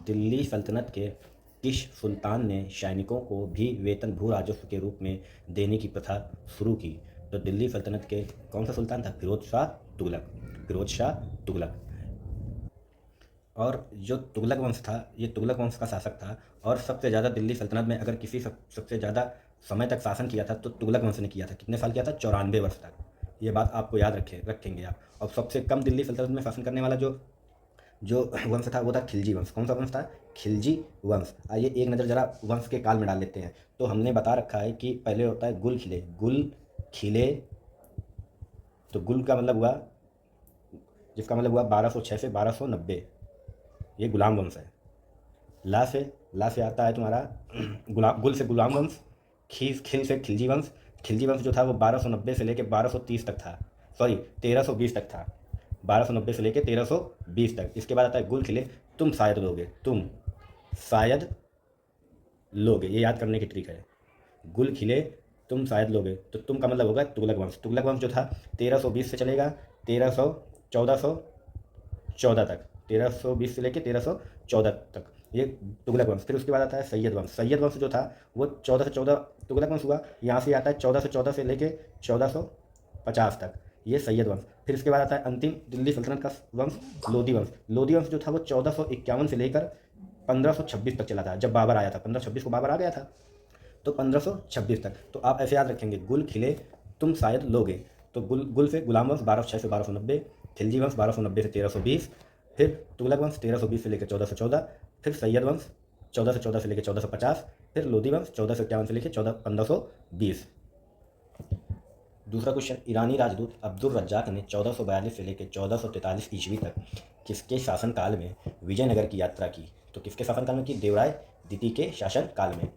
दिल्ली सल्तनत के किस सुल्तान ने सैनिकों को भी वेतन भू राजस्व के रूप में देने की प्रथा शुरू की? तो दिल्ली सल्तनत के कौन सा सुल्तान था? फिरोज शाह तुगलक। फिरोज शाह तुगलक। और जो तुगलक वंश था, ये तुगलक वंश का शासक था। और सबसे ज़्यादा दिल्ली सल्तनत में अगर किसी सबसे ज़्यादा समय तक शासन किया था तो तुगलक वंश ने किया था। कितने साल किया था? 94 वर्ष तक। ये बात आपको याद रखेंगे आप। और सबसे कम दिल्ली सल्तनत में शासन करने वाला जो जो वंश था वो था खिलजी वंश। कौन सा वंश था? खिलजी वंश। आइए एक नज़र जरा वंश के काल में डाल लेते हैं। तो हमने बता रखा है कि पहले होता है गुल खिले। गुल खिले, तो गुल का मतलब हुआ, जिसका मतलब हुआ 1206 से 1290, ये गुलाम वंश है। ला से आता है तुम्हारा गुलाम, गुल से गुलाम वंश। खिल से खिलजी वंश। खिलजी वंश जो था वो 1290 से लेकर 1230 तक था। सॉरी, 1320 तक था। 1290 से लेकर 1320 तक। इसके बाद आता है गुल खिले। तुम शायद लोगे। तुम शायद लोगे, ये याद करने की ट्रिक है। गुल खिले, तुम शायद लोगे। तो तुम का मतलब होगा तुगलक वंश। तुगलक वंश जो था 1320 से चलेगा 1414 तक। 1320 से लेकर 1314 तक ये तुगलक वंश। फिर उसके बाद आता है सैयद वंश। सैयद वंश जो था वो 14 से 14 तुगलक वंश हुआ। यहाँ से आता है 14 से लेकर 1450 तक, ये सैयद वंश। फिर इसके बाद आता है अंतिम दिल्ली सल्तनत का वंश, लोधी वंश। लोधी वंश जो था वो 1451 से लेकर 1526 तक चला था, जब बाबर आया था। 1526 को बाबर आ गया था, तो 1526 तक। तो आप ऐसे याद रखेंगे, गुल खिले, तुम शायद लोगे। तो गुल से गुलाम वंश 1206 से 1290, खिलजी वंश 1290 से 1320, फिर तुगलक वंश 1320 से लेकर 1414, फिर सैयद वंश 1414 से लेकर 1450, फिर लोधी वंश 1451 से लेकर 1520। दूसरा क्वेश्चन, ईरानी राजदूत अब्दुल रज्जाक ने 1442 से लेकर 1443 ईस्वी तक किसके शासनकाल में विजयनगर की यात्रा की? तो किसके शासनकाल में की? देवराय द्वितीय के शासनकाल में।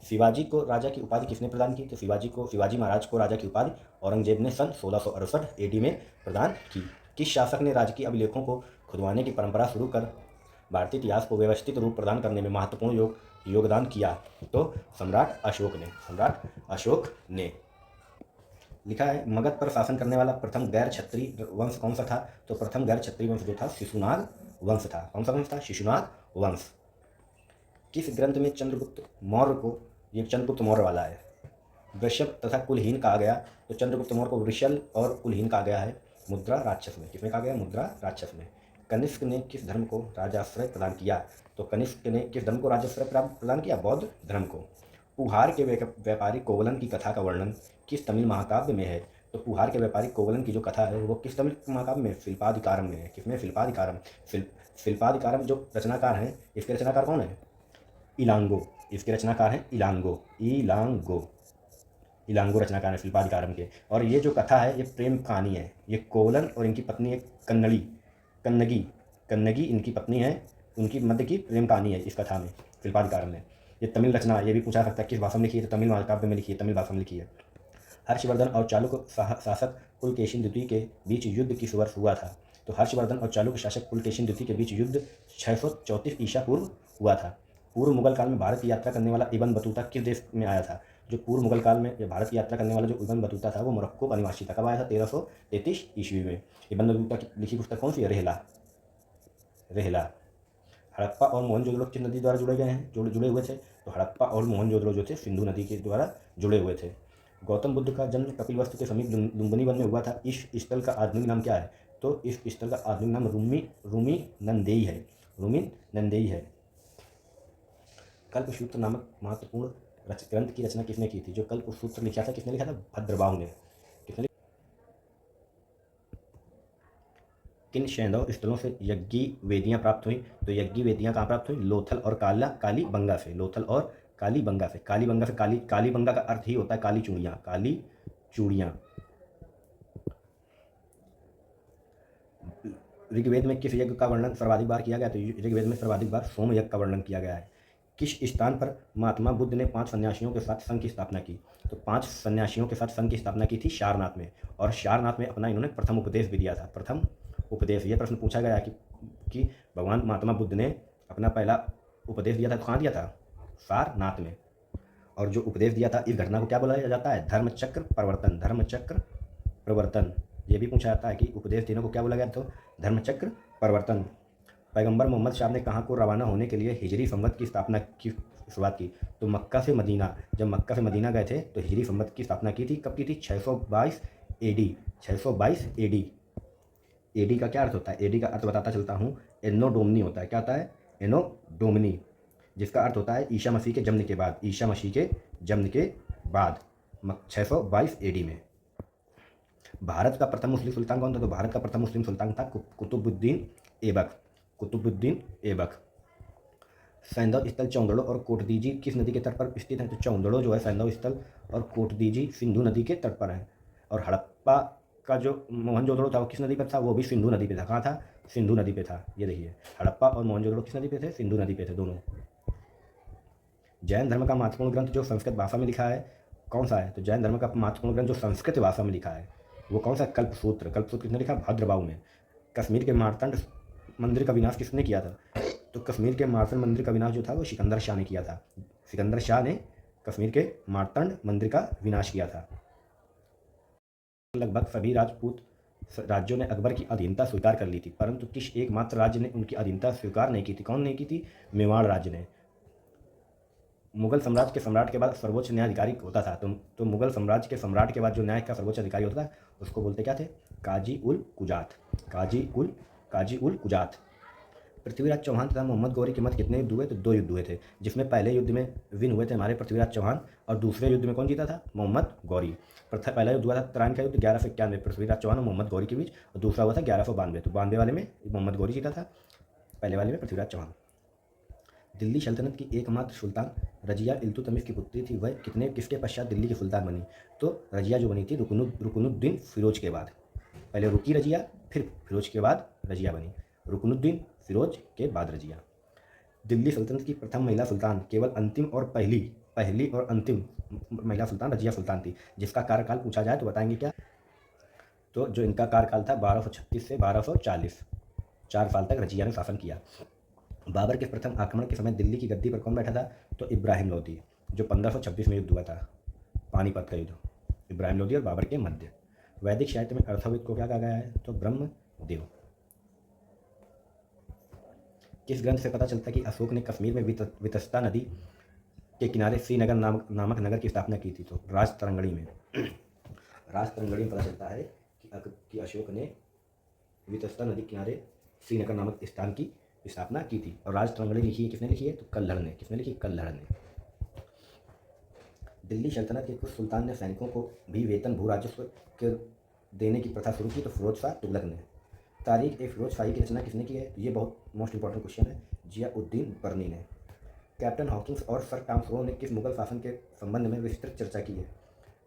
शिवाजी को राजा की उपाधि किसने प्रदान की? तो शिवाजी महाराज को राजा की उपाधि औरंगजेब ने सन 1668 एडी में प्रदान की। किस शासक ने राजकीय अभिलेखों को खुदवाने की परंपरा शुरू कर भारतीय इतिहास को व्यवस्थित रूप प्रदान करने में महत्वपूर्ण योगदान किया? तो सम्राट अशोक ने। लिखा है, मगध पर शासन करने वाला प्रथम गैर क्षत्रिय वंश कौन सा था? तो प्रथम गैर क्षत्रिय वंश जो था शिशुनाग वंश था। कौन सा वंश था? शिशुनाग वंश। किस ग्रंथ में चंद्रगुप्त मौर्य को, ये चंद्रगुप्त मौर्य वाला है, वृषभ तथा कुलहीन कहा गया? तो चंद्रगुप्त मौर्य को वृषल और कुलहीन कहा गया है मुद्रा राक्षस में। किसमें कहा गया? मुद्रा राक्षस में। कनिष्क ने किस धर्म को राजाश्रय प्रदान किया? तो कनिष्क ने किस धर्म को राजाश्रय प्रदान किया? बौद्ध धर्म को। पुहार के व्यापारी कोवलन की कथा का वर्णन किस तमिल महाकाव्य में है? तो पुहार के व्यापारी कोवलन की जो कथा है वो किस तमिल महाकाव्य में? शिल्पाधिकारम में है। किसमें? शिल्पाधिकारम। शिल्पाधिकारम जो रचनाकार हैं, इसके रचनाकार कौन है? इलांगो। इसके रचनाकार हैं इलांगो रचनाकार है शिल्पाधिकारम के। और ये जो कथा है ये प्रेम कहानी है। ये कोवलन और इनकी पत्नी एक कन्नगी इनकी पत्नी है, उनकी मध्य की प्रेम कहानी है इस कथा में, शिल्पाधिकारम में। ये तमिल रचना है। ये भी पूछा सकता है किस भाषा में लिखी है? तो तमिल महाकाव्य में लिखी है, तमिल भाषा में लिखी है। हर्षवर्धन और चालुक्य शासक पुलकेशिन द्वितीय के बीच युद्ध किस वर्ष हुआ था? तो हर्षवर्धन और चालुक्य शासक पुलकेशिन द्वितीय के बीच युद्ध 634 ईसा पूर्व हुआ था। पूर्व मुगल काल में भारत की यात्रा करने वाला इब्न बतूता किस देश में आया था? जो पूर्व मुगल काल में भारत की यात्रा करने वाला जो इब्न बतूता था वो मोरक्को का निवासी था। कब आया था? 1333 ईस्वी में। इब्न बतूता की लिखी पुस्तक कौन सी है? रेहला। हड़प्पा और मोहनजोदड़ो किस नदी द्वारा जुड़े गए हैं, जुड़े हुए थे? तो हड़प्पा और मोहनजोदड़ो जो थे सिंधु नदी के द्वारा जुड़े हुए थे। गौतम बुद्ध का जन्म कपिलवस्तु के समीप लुम्बिनी वन में हुआ था। इस स्थल का आधुनिक नाम क्या है? तो इस स्थल का आधुनिक नाम रूमी नंदेई है। कल्पसूत्र नामक महत्वपूर्ण ग्रंथ की रचना किसने की थी? जो कल्पसूत्र लिखा था किसने लिखा था? भद्रबाहु ने। किसने? किन सैंधव स्थलों से यज्ञी वेदियाँ प्राप्त हुई? तो यज्ञी वेदियाँ कहाँ प्राप्त हुई? लोथल और कालीबंगा से। कालीबंगा से कालीबंगा का अर्थ ही होता है काली चूड़ियाँ। ऋग्वेद में किस यज्ञ का वर्णन सर्वाधिक बार किया गया? तो ऋग्वेद में सर्वाधिक बार सोम यज्ञ का वर्णन किया गया है। किस स्थान पर महात्मा बुद्ध ने 5 सन्यासियों के साथ संघ की स्थापना की? तो 5 सन्यासियों के साथ संघ की स्थापना की थी सारनाथ में। और सारनाथ में अपना इन्होंने प्रथम उपदेश भी दिया था। प्रथम उपदेश, ये प्रश्न पूछा गया कि भगवान महात्मा बुद्ध ने अपना पहला उपदेश दिया था कहाँ दिया था? सारनाथ में। और जो उपदेश दिया था इस घटना को क्या बोला जाता है? धर्मचक्र प्रवर्तन। ये भी पूछा जाता है कि उपदेश देने को क्या बोला गया? तो धर्मचक्र प्रवर्तन। पैगंबर मोहम्मद साहब ने कहाँ को रवाना होने के लिए हिजरी संवत की स्थापना की शुरुआत की? तो मक्का से मदीना। जब मक्का से मदीना गए थे तो हिजरी संवत की स्थापना की थी। कब की थी? 622 एडी। 622 एडी। एडी का क्या अर्थ होता है? एडी का अर्थ बताता चलता हूँ, एनो डोमनी होता है। क्या होता है? एनो डोमनी, जिसका अर्थ होता है ईसा मसीह के जन्म के बाद। ईसा मसीह के जन्म के बाद 622 एडी में। भारत का प्रथम मुस्लिम सुल्तान कौन था? तो भारत का प्रथम मुस्लिम सुल्तान था कुतुबुद्दीन ऐबक। कुतुबुद्दीन ऐबक। सैंधव स्थल, चौंदड़ो और कोटदीजी किस नदी के तट पर स्थित है? तो चौंदड़ो जो है सैंधव स्थल और कोटदीजी सिंधु नदी के तट पर है। और हड़प्पा का जो मोहनजोदड़ो था वो किस नदी पर था? वो भी सिंधु नदी पे था। कहाँ था? सिंधु नदी पे था। ये देखिए, हड़प्पा और मोहनजोदड़ो किस नदी पे थे? सिंधु नदी पे थे दोनों। जैन धर्म का महत्वपूर्ण ग्रंथ जो संस्कृत भाषा में लिखा है कौन सा है? तो जैन धर्म का महत्वपूर्ण ग्रंथ जो संस्कृत भाषा में लिखा है वो कौन सा? कल्पसूत्र। कल्पसूत्र किसने लिखा? भद्रबाहु ने। कश्मीर के मार्तंड मंदिर का विनाश किसने किया था? तो कश्मीर के मार्तंड मंदिर का विनाश जो था वो सिकंदर शाह ने किया था। सिकंदर शाह ने कश्मीर के मार्तंड मंदिर का विनाश किया था। लगभग सभी राजपूत राज्यों ने अकबर की अधीनता स्वीकार कर ली थी, परंतु किस एकमात्र राज्य ने उनकी अधीनता स्वीकार नहीं की थी? कौन नहीं की थी? मेवाड़ राज्य ने। मुगल साम्राज्य के सम्राट के बाद सर्वोच्च न्यायाधिकारी होता था। तो मुगल साम्राज्य के सम्राट के बाद जो न्याय का सर्वोच्च अधिकारी होता था उसको बोलते क्या थे? काजी उल कुजात। काजी उल कुजात। पृथ्वीराज चौहान तथा मोहम्मद गौरी के मध्य कितने युद्ध हुए? तो 2 युद्ध हुए थे, जिसमें पहले युद्ध में विन हुए थे हमारे पृथ्वीराज चौहान, और दूसरे युद्ध में कौन जीता था? मोहम्मद गौरी। पहला युद्ध हुआ था तराइन का युद्ध 1191 पृथ्वीराज चौहान और मोहम्मद गौरी के बीच, और दूसरा हुआ था 1192। तो 92 वाले में मोहम्मद गौरी जीता था, पहले वाले में पृथ्वीराज चौहान। दिल्ली सल्तनत की एकमात्र सुल्तान रजिया इल्तुतमिश की पुत्री थी। वह किसके पश्चात दिल्ली की सुल्तान बनी? तो रजिया जो बनी थी रुकनुद्दीन फिरोज के बाद। पहले रुकी रजिया, फिर फिरोज के बाद रजिया बनी। रुकनुद्दीन फिरोज के बाद रजिया। दिल्ली सल्तनत की प्रथम महिला सुल्तान, केवल अंतिम और पहली और अंतिम महिला सुल्तान रजिया सुल्तान थी, जिसका कार्यकाल पूछा जाए तो बताएंगे क्या? तो जो इनका कार्यकाल था 1236 से 1240, 4 साल तक रजिया ने शासन किया। बाबर के प्रथम आक्रमण के समय दिल्ली की गद्दी पर कौन बैठा था? तो इब्राहिम लोदी, जो 1526 में युद्ध हुआ था, पानीपत का युद्ध, इब्राहिम लोदी और बाबर के मध्य। वैदिक साहित्य में अर्थविद को क्या कहा गया है? तो ब्रह्मदेव। किस ग्रंथ से पता चलता है कि अशोक ने कश्मीर में वितस्ता नदी के किनारे श्रीनगर नामक नगर की स्थापना की थी? तो राजतरंगणी में। राजतरंगणी में पता चलता है कि अशोक ने वितस्ता नदी के किनारे श्रीनगर नामक स्थान की स्थापना की थी। और राजतरंगणी लिखी है किसने लिखी है? तो कल्हड़ ने। किसने लिखी? कल्हड़ ने। दिल्ली सल्तनत के कुछ सुल्तान ने सैनिकों को भी वेतन भू राजस्व के देने की प्रथा शुरू की? तो फिरोज शाह तुगलक ने। तारीख ए फिरोज शाही की रचना किसने की है? ये बहुत मोस्ट इंपॉर्टेंट क्वेश्चन है, जियाउद्दीन बर्नी ने। कैप्टन हॉकिंस और सर टॉमस रो ने किस मुगल शासन के संबंध में विस्तृत चर्चा की है?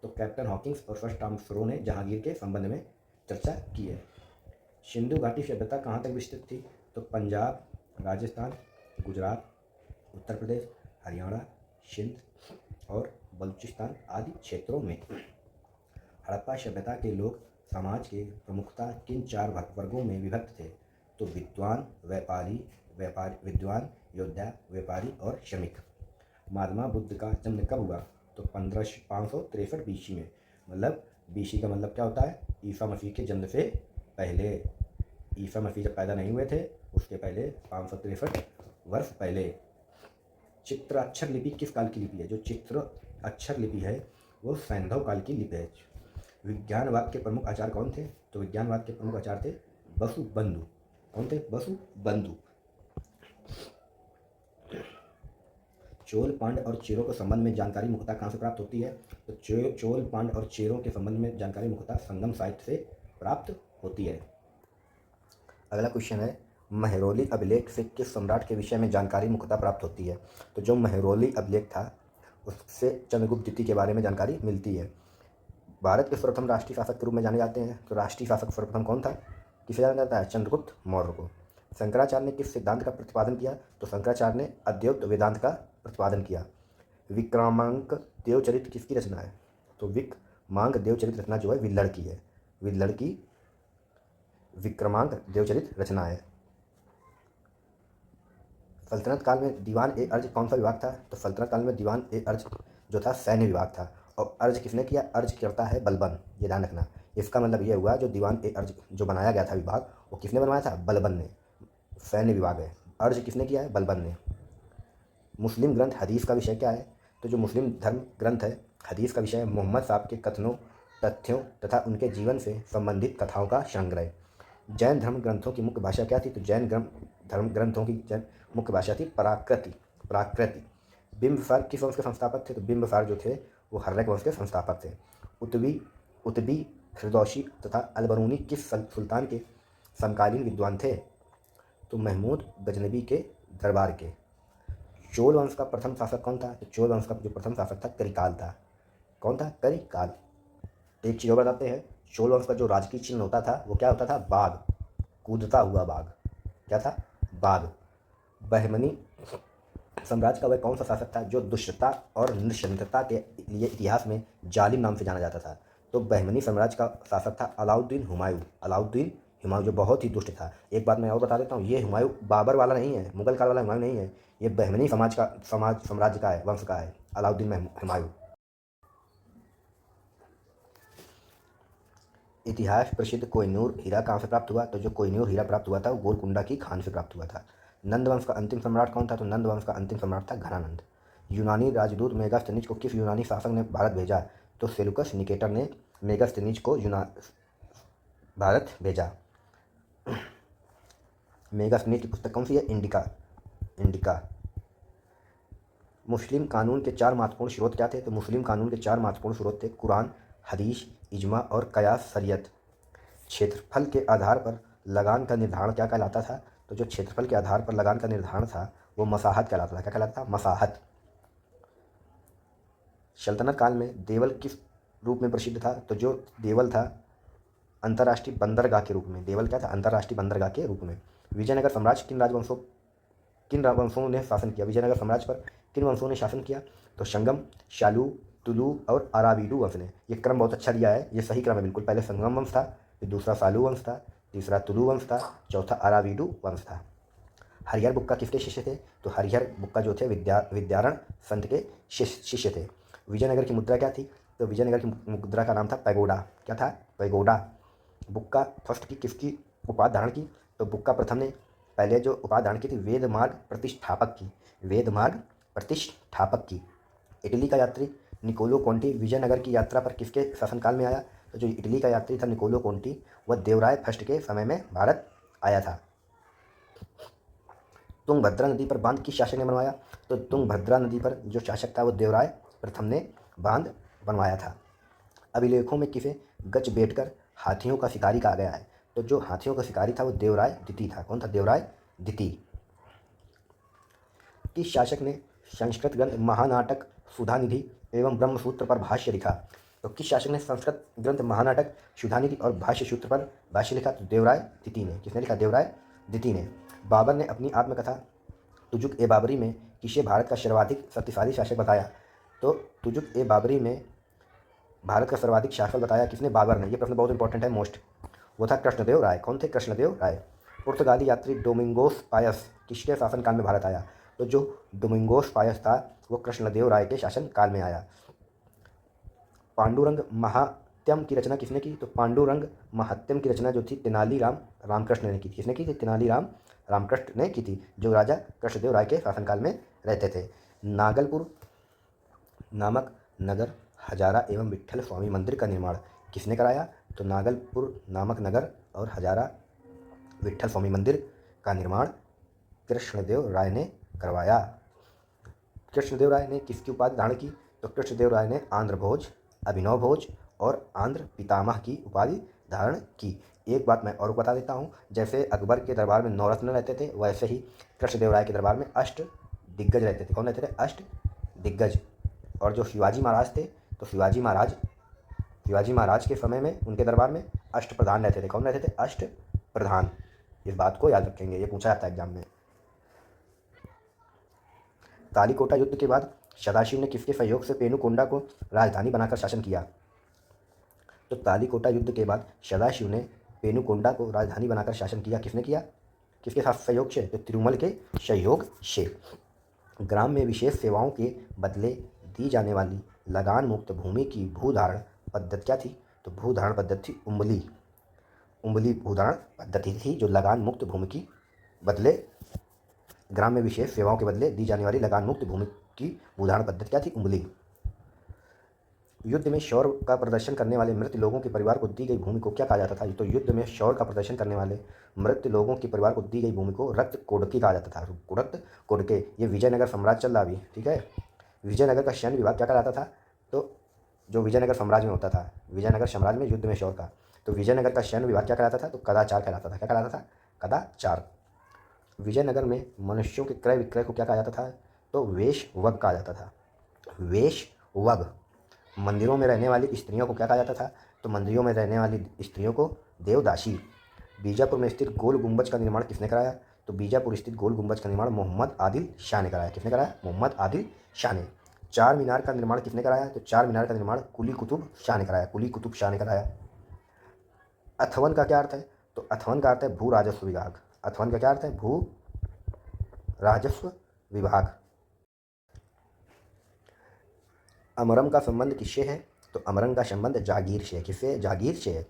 तो कैप्टन हॉकिंस और सर टॉमस रो ने जहांगीर के संबंध में चर्चा की है। सिंधु घाटी सभ्यता कहाँ तक विस्तृत थी? तो पंजाब, राजस्थान, गुजरात, उत्तर प्रदेश, हरियाणा, सिंध और बलूचिस्तान आदि क्षेत्रों में। हड़प्पा सभ्यता के लोग समाज के प्रमुखता किन 4 वर्गों में विभक्त थे? तो विद्वान, विद्वान, योद्धा, व्यापारी और श्रमिक। महात्मा बुद्ध का जन्म कब हुआ? तो 563 बीसी में। मतलब बीसी का मतलब क्या होता है? ईसा मसीह के जन्म से पहले। ईसा मसीह जब पैदा नहीं हुए थे उसके पहले 563 वर्ष पहले। चित्र अक्षर लिपि किस काल की लिपि है? जो चित्र अक्षर लिपि है वो सैंधव काल की लिपि है। विज्ञानवाद के प्रमुख आचार्य कौन थे? तो विज्ञानवाद के प्रमुख आचार्य थे वसुबंधु। कौन थे? वसुबंधु। चोल, पांड्य और चेरों के संबंध में जानकारी मुख्यतः कहाँ से प्राप्त होती है? तो चोल, पांड्य और चेरों के संबंध में जानकारी मुख्यतः संगम साहित्य से प्राप्त होती है। अगला क्वेश्चन है, महरौली अभिलेख से किस सम्राट के विषय में जानकारी मुख्यतः प्राप्त होती है? तो जो महरौली अभिलेख था उससे चंद्रगुप्त द्वितीय के बारे में जानकारी मिलती है। भारत के सर्वप्रथम राष्ट्रीय शासक के रूप में जाने जाते हैं। तो राष्ट्रीय शासक सर्वप्रथम कौन था? किसे जाना जाता है? चंद्रगुप्त मौर्य को। शंकराचार्य ने किस सिद्धांत का प्रतिपादन किया? तो शंकराचार्य ने अद्वैत वेदांत का प्रतिपादन किया। विक्रमांक देवचरित किसकी रचना है? तो विक्रमांक देवचरित रचना जो है विल्लड़ की है। विल्लड़ की विक्रमांक देवचरित रचना है। सल्तनत काल में दीवान ए अर्ज कौन सा विभाग था? तो सल्तनत काल में दीवान ए अर्ज जो था सैन्य विभाग था। और अर्ज किसने किया? अर्ज करता है बलबन, ये ध्यान रखना। इसका मतलब ये हुआ जो दीवान ए अर्ज जो बनाया गया था विभाग वो किसने बनवाया था? बलबन ने। सैन्य विभाग है। अर्ज किसने किया है? बलबन ने। मुस्लिम ग्रंथ हदीस का विषय क्या है? तो जो मुस्लिम धर्म ग्रंथ है हदीस का विषय है मोहम्मद साहब के कथनों, तथ्यों तथा उनके जीवन से संबंधित कथाओं का संग्रह। जैन धर्म ग्रंथों की मुख्य भाषा क्या थी? तो जैन धर्म ग्रंथों की मुख्य भाषा थी प्राकृति। बिंबिसार किस वंश के संस्थापक थे? तो बिंबिसार जो थे वो हर्रक वंश के संस्थापक थे। उतबी फिरदौसी तथा अलबरूनी किस सुल्तान के समकालीन विद्वान थे? तो महमूद गजनबी के दरबार के। चोल वंश का प्रथम शासक कौन था? तो चोल वंश का जो प्रथम शासक था करिकाल था। कौन था? करिकाल। एक चीज़ और बताते हैं, चोल वंश का जो राजकीय चिन्ह होता था वो क्या होता था? बाघ, कूदता हुआ बाघ। क्या था? बाघ। बहमनी साम्राज्य का वह कौन सा शासक था जो दुष्टता और नृशंसता के लिए इतिहास में जालिम नाम से जाना जाता था? तो बहमनी साम्राज्य का शासक था अलाउद्दीन हुमायूं, जो बहुत ही दुष्ट था। एक बात मैं और बता देता हूँ, ये हुमायूं बाबर वाला नहीं है, मुगल काल वाला हुमायूं नहीं है, ये बहमनी साम्राज्य का है, वंश का है, अलाउद्दीन हुमायूं। इतिहास प्रसिद्ध कोहिनूर हीरा कहाँ से प्राप्त हुआ? तो जो कोहिनूर हीरा प्राप्त हुआ था वो गोलकुंडा की खान से प्राप्त हुआ था। नंद वंश का अंतिम सम्राट कौन था? तो नंद वंश का अंतिम सम्राट था घनानंद। यूनानी राजदूत मेगास्थनीज को किस यूनानी शासक ने भारत भेजा? तो सेलुकस निकेटर ने मेगास्थनीज को भारत भेजा। मेगास्थनीज की पुस्तक कौन सी है? इंडिका। मुस्लिम कानून के 4 महत्वपूर्ण स्रोत क्या थे? तो मुस्लिम कानून के 4 महत्वपूर्ण स्रोत थे कुरान, हदीस, इजमा और कयास शरीयत। क्षेत्रफल के आधार पर लगान का निर्धारण क्या कहलाता था? तो जो क्षेत्रफल के आधार पर लगान का निर्धारण था वो मसाहत कहलाता था। क्या कहलाता था? मसाहत। सल्तनत काल में देवल किस रूप में प्रसिद्ध था? तो जो देवल था अंतर्राष्ट्रीय बंदरगाह के रूप में। देवल क्या था? अंतर्राष्ट्रीय बंदरगाह के रूप में। विजयनगर साम्राज्य किन वंशों ने शासन किया? विजयनगर साम्राज्य पर किन वंशों ने शासन किया? तो संगम, शालू, तुलु और अराविडू वंश ने। ये क्रम बहुत अच्छा दिया है, ये सही क्रम है बिल्कुल। पहले संगम वंश था, फिर दूसरा शालू वंश था, तीसरा तुलु वंश था, चौथा अराविडू वंश था। हरिहर बुक्का किसके शिष्य थे? तो हरिहर बुक्का जो थे विद्यारण संत के शिष्य थे। विजयनगर की मुद्रा क्या थी? तो विजयनगर की मुद्रा का नाम था पैगोडा। क्या था? पैगोडा। बुक्का फर्स्ट की किसकी उपाधि धारण की? तो बुक्का प्रथम ने पहले जो उपाधि धारण की थी वेदमार्ग प्रतिष्ठापक की। इटली का यात्री निकोलो कोंटी विजयनगर की यात्रा पर किसके शासनकाल में आया? तो जो इटली का यात्री था निकोलो कोंटी वह देवराय फर्स्ट के समय में भारत आया था। तुंगभद्रा नदी पर बांध किस शासक ने बनवाया? तो तुंगभद्रा नदी पर जो शासक था वो देवराय प्रथम ने बांध बनवाया था। अभिलेखों में किसे गच बैठकर हाथियों का शिकारी कहा गया है? तो जो हाथियों का शिकारी था वो देवराय द्वितीय था। कौन था? देवराय द्वितीय। किस शासक ने संस्कृत ग्रंथ महानाटक सुधानिधि एवं ब्रह्मसूत्र पर भाष्य लिखा? तो किस शासक ने संस्कृत ग्रंथ महानाटक सुधानिधि और भाष्य सूत्र पर भाष्य लिखा? तो देवराय द्वितीय ने। किसने लिखा? देवराय द्वितीय ने। बाबर ने अपनी आत्मकथा तुजुक ए बाबरी में किसे भारत का सर्वाधिक शक्तिशाली शासक बताया? तो तुजुक ए बाबरी में भारत का सर्वाधिक शासक बताया किसने? बाबर ने। ये प्रश्न बहुत इंपॉर्टेंट है, मोस्ट। वो था कृष्णदेव राय। कौन थे? कृष्णदेव राय। पुर्तगाली यात्री डोमिंगोस पायस किसके शासनकाल में भारत आया? तो जो डोमिंगोस पायस था वो कृष्णदेव राय के शासनकाल में आया। पांडुरंग महात्यम की रचना किसने की? तो पांडुरंग महात्यम की रचना जो थी तेनालीराम रामकृष्ण ने की थी। किसने की थी? तेनालीराम रामकृष्ण ने की थी, जो राजा कृष्णदेव राय के शासनकाल में रहते थे। नागलपुर नामक नगर हजारा एवं विट्ठल स्वामी मंदिर का निर्माण किसने कराया? तो नागलपुर नामक नगर और हजारा विट्ठल स्वामी मंदिर का निर्माण कृष्णदेव राय ने करवाया। कृष्णदेव राय ने किसकी उपाधि धारण की? तो कृष्णदेव राय ने आंध्र भोज, अभिनव भोज और आंध्र पितामह की उपाधि धारण की। एक बात मैं और बता देता हूँ, जैसे अकबर के दरबार में 9 रत्न रहते थे वैसे ही कृष्णदेव राय के दरबार में अष्ट दिग्गज रहते थे। कौन रहते थे? अष्ट दिग्गज। और जो शिवाजी महाराज थे तो शिवाजी महाराज के समय में उनके दरबार में अष्ट प्रधान रहते थे। कौन रहते थे? अष्ट प्रधान। इस बात को याद रखेंगे, ये पूछा जाता है एग्जाम में। तालीकोटा युद्ध के बाद सदाशिव ने किसके सहयोग से पेनुकोंडा को राजधानी बनाकर शासन किया? तो तालीकोटा युद्ध के बाद सदाशिव ने पेनुकोंडा को राजधानी बनाकर शासन किया। किसने किया? किसके साथ सहयोग से? तो तिरुमल के सहयोग से। ग्राम में विशेष सेवाओं के बदले दी जाने वाली लगान मुक्त भूमि की भूधारण पद्धति क्या थी? तो भूधारण पद्धति थी उम्बली भूधारण पद्धति थी जो लगान मुक्त भूमि की बदले ग्राम्य विशेष सेवाओं के बदले दी जाने वाली लगान मुक्त भूमि की उदाहरण पद्धति क्या थी? उंगली। युद्ध में शौर्य का प्रदर्शन करने वाले मृत लोगों के परिवार को दी गई भूमि को क्या कहा जाता था? तो युद्ध में शौर्य का प्रदर्शन करने वाले मृत लोगों के परिवार को दी गई भूमि को रक्त कोडकी कहा जाता था। रक्त कोडके। ये विजयनगर साम्राज्य चल रहा अभी, ठीक है। विजयनगर का सैन्य विभाग क्या कहलाता था? तो जो विजयनगर साम्राज्य में होता था, विजयनगर साम्राज्य में युद्ध में शौर्य का, तो विजयनगर का सैन्य विभाग क्या कहलाता था? तो कदाचार कहलाता था। क्या कहलाता था? कदाचार। विजयनगर में मनुष्यों के क्रय विक्रय को क्या कहा जाता था? तो वेश्यवग कहा जाता था। वेश्यवग। मंदिरों में रहने वाली स्त्रियों को क्या कहा जाता था? तो मंदिरों में रहने वाली स्त्रियों को देवदासी। बीजापुर में स्थित गोल गुंबज का निर्माण किसने कराया? तो बीजापुर स्थित गोल गुंबज का निर्माण मोहम्मद आदिल शाह ने कराया। किसने कराया? मोहम्मद आदिल शाह ने। चार मीनार का निर्माण किसने कराया? तो चार मीनार का निर्माण कुली कुतुब शाह ने कराया। कुली कुतुब शाह ने कराया। अथवन का क्या अर्थ है? तो अथवन का अर्थ है भू राजस्व विभाग। अथवन का क्या अर्थ है? भू राजस्व विभाग। अमरम का संबंध किससे है? तो अमरम का संबंध जागीर से है। किससे? जागीर से है।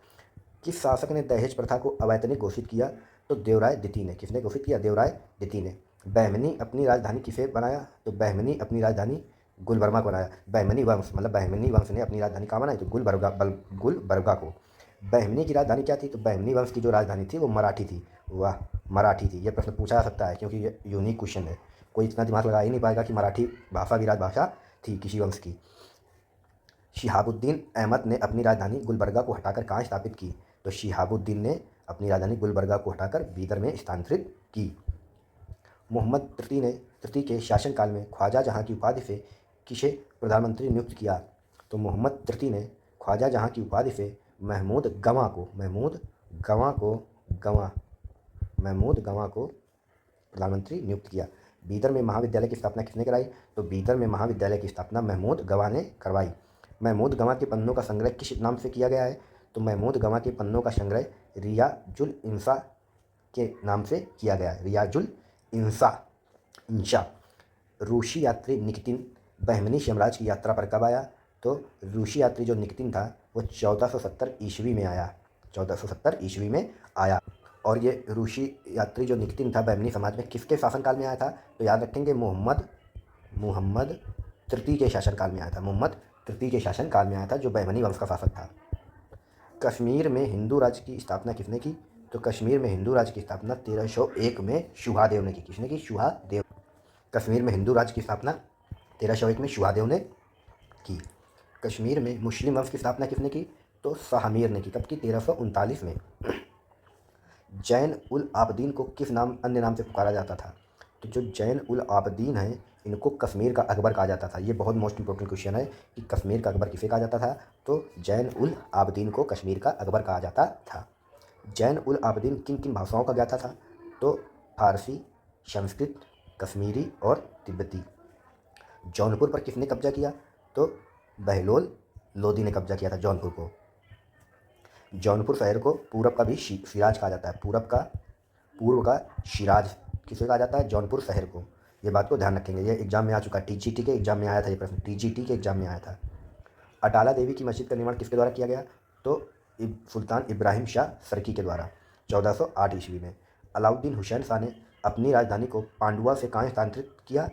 किस शासक ने दहेज प्रथा को अवैतनिक घोषित किया? तो देवराय द्वितीय ने। किसने घोषित किया? देवराय द्वितीय ने। बहमनी अपनी राजधानी किसे बनाया? तो बहमनी अपनी राजधानी गुलबर्गा को बनाया। बहमनी वंश, मतलब बहमनी वंश ने अपनी राजधानी कहाँ बनाई? तो गुलबर्गा को। बहमनी की राजधानी क्या थी? तो बहमनी वंश की जो राजधानी थी वो मराठी थी। वाह, मराठी थी। ये प्रश्न पूछा जा सकता है क्योंकि ये यूनिक क्वेश्चन है। कोई इतना दिमाग लगा ही नहीं पाएगा कि मराठी भाषा भी राजभाषा थी किसी वंश की। शिहाबुद्दीन अहमद ने अपनी राजधानी गुलबर्गा को हटाकर कहाँ स्थापित की? तो शिहाबुद्दीन ने अपनी राजधानी गुलबर्गा को हटाकर बीदर में स्थानांतरित की। मोहम्मद तृतीय के शासनकाल में ख्वाजा जहाँ की उपाधि से किसे प्रधानमंत्री नियुक्त किया? तो मोहम्मद तृतीय ने ख्वाजा जहाँ की उपाधि से महमूद गवां को प्रधानमंत्री नियुक्त किया। बीदर में महाविद्यालय की स्थापना किसने कराई? तो बीदर में महाविद्यालय की स्थापना महमूद गवां ने करवाई। महमूद गवां के पन्नों का संग्रह किस नाम से किया गया है? तो महमूद गवां के पन्नों का संग्रह रियाजुल इंसा के नाम से किया गया है। रियाजुल इंसा। रूसी यात्री निकितिन बहमनी साम्राज्य की यात्रा पर कब आया? तो रूसी यात्री जो निकितिन था वो 1470 ईस्वी में आया। 1470 ईस्वी में आया। और ये रूसी यात्री जो निकितिन था बहमनी समाज में किसके शासनकाल में आया था? तो याद रखेंगे मोहम्मद तृतीय के शासनकाल में आया था। मोहम्मद तृतीय के शासनकाल में आया था, जो बहमनी वंश का शासक था। कश्मीर में हिंदू राज्य की स्थापना किसने की? तो कश्मीर में हिंदू राज्य की स्थापना 1301 में शुहादेव ने की। किसने की? शुहादेव। कश्मीर में हिंदू राज्य की स्थापना 1301 में शुहादेव ने की। कश्मीर में मुस्लिम वंश की स्थापना किसने की? तो शाहमीर ने की। कब की? 1339 में। जैन उल आबदीन को किस अन्य नाम से पुकारा जाता था? तो जो जैन उल आबदीन हैं इनको कश्मीर का अकबर कहा जाता था। ये बहुत मोस्ट इंपॉर्टेंट क्वेश्चन है कि कश्मीर का अकबर किसे कहा जाता था? तो जैन उल आबदीन को कश्मीर का अकबर कहा जाता था। जैन उल आबदीन किन किन भाषाओं का ज्ञाता था? तो फारसी, संस्कृत, कश्मीरी और तिब्बती। जौनपुर पर किसने कब्जा किया? तो बहलोल लोदी ने कब्जा किया था जौनपुर को। जौनपुर शहर को पूरब का भी सिराज कहा जाता है। पूर्व का सिराज किसे कहा जाता है? जौनपुर शहर को। ये बात को ध्यान रखेंगे, ये एग्जाम में आ चुका है। टीजीटी के एग्जाम में आया था ये प्रश्न। टीजीटी के एग्जाम में आया था। अटाला देवी की मस्जिद का निर्माण किसके द्वारा किया गया? तो सुल्तान इब्राहिम शाह सरकी के द्वारा 1408 ईस्वी में। अलाउद्दीन हुसैन शाह ने अपनी राजधानी को पांडुआ से कहाँ स्थानांतरित किया?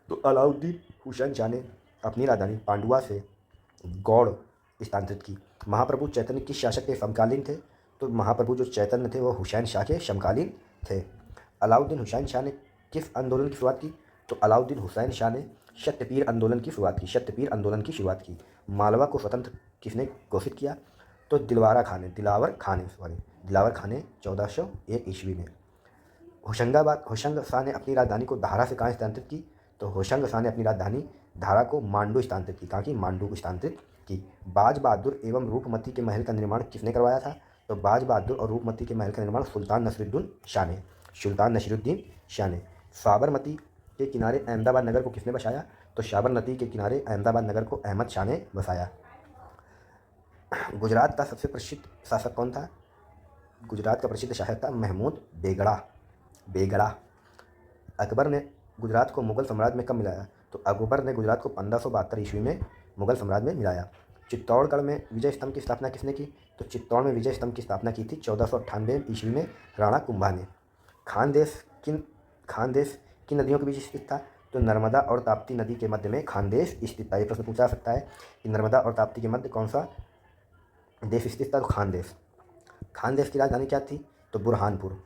तो अलाउद्दीन हुसैन शाह ने अपनी राजधानी पांडुआ से गौड़ स्थानांतरित की। महाप्रभु चैतन्य किस शासक के समकालीन थे? तो महाप्रभु जो चैतन्य थे वो हुसैन शाह के समकालीन थे। अलाउद्दीन हुसैन शाह ने किस आंदोलन की शुरुआत की? तो अलाउद्दीन हुसैन शाह ने सत्यपीर आंदोलन की शुरुआत की। सत्यपीर आंदोलन की शुरुआत की। मालवा को स्वतंत्र किसने घोषित किया? तो दिलावर खान ने 1401 ईस्वी में। होशंग शाह ने अपनी राजधानी को धारा से कहाँ स्थानांतरित की? तो होशंग शाह ने अपनी राजधानी धारा को मांडू स्थानांतरित की। कहाँ की? मांडू को स्थानांतरित की। बाज बहादुर एवं रूपमती के महल का निर्माण किसने करवाया था? तो बाज बहादुर और रूपमती के महल का निर्माण सुल्तान नसीरुद्दीन शाह ने। साबरमती के किनारे अहमदाबाद नगर को किसने बसाया? तो साबरमती के किनारे अहमदाबाद नगर को अहमद शाह ने बसाया। गुजरात का सबसे प्रसिद्ध शासक कौन था? गुजरात का प्रसिद्ध शासक था महमूद बेगड़ा। अकबर ने गुजरात को मुगल साम्राज्य में कब मिलाया? तो अकबर ने गुजरात को 1572 ईस्वी में मुगल साम्राज्य में मिलाया। चित्तौड़गढ़ में विजय स्तंभ की स्थापना किसने की? तो चित्तौड़ में विजय स्तंभ की स्थापना की थी 1498 ईस्वी में राणा कुंभा ने। खानदेश किन नदियों के बीच स्थित था? तो नर्मदा और ताप्ती नदी के मध्य में खानदेश स्थित था। ये प्रश्न पूछा जा सकता है कि नर्मदा और ताप्ती के मध्य कौन सा देश स्थित था? तो खानदेश। खानदेश की राजधानी क्या थी? तो बुरहानपुर।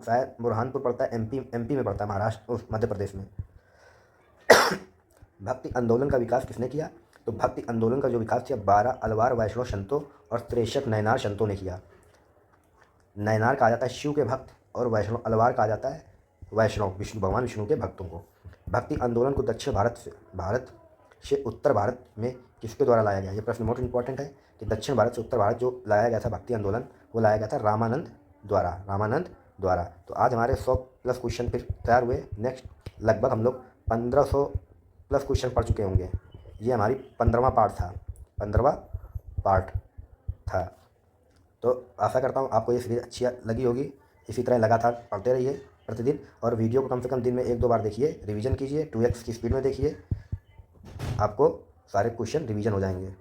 शायद बुरहानपुर पड़ता है एमपी में पड़ता है, महाराष्ट्र मध्य प्रदेश में। भक्ति आंदोलन का विकास किसने किया? तो भक्ति आंदोलन का जो विकास किया 12 अलवार वैष्णव संतों और 63 नयनार संतों ने किया। नयनार कहा जाता है शिव के भक्त और वैष्णव अलवार कहा जाता है वैष्णव भगवान विष्णु के भक्तों को। भक्ति आंदोलन को दक्षिण भारत से उत्तर भारत में किसके द्वारा लाया गया? ये प्रश्न बहुत इंपॉर्टेंट है कि दक्षिण भारत से उत्तर भारत जो लाया गया था भक्ति आंदोलन, वो लाया गया था रामानंद द्वारा। तो आज हमारे 100 प्लस क्वेश्चन फिर तैयार हुए। नेक्स्ट लगभग हम लोग 1500 प्लस क्वेश्चन पढ़ चुके होंगे। ये हमारी 15वां पार्ट था। तो आशा करता हूँ आपको ये सीरीज़ अच्छी लगी होगी। इसी तरह लगातार पढ़ते रहिए प्रतिदिन, और वीडियो को कम से कम दिन में 1-2 बार देखिए, रिवीजन कीजिए, 2x की स्पीड में देखिए, आपको सारे क्वेश्चन रिवीजन हो जाएंगे।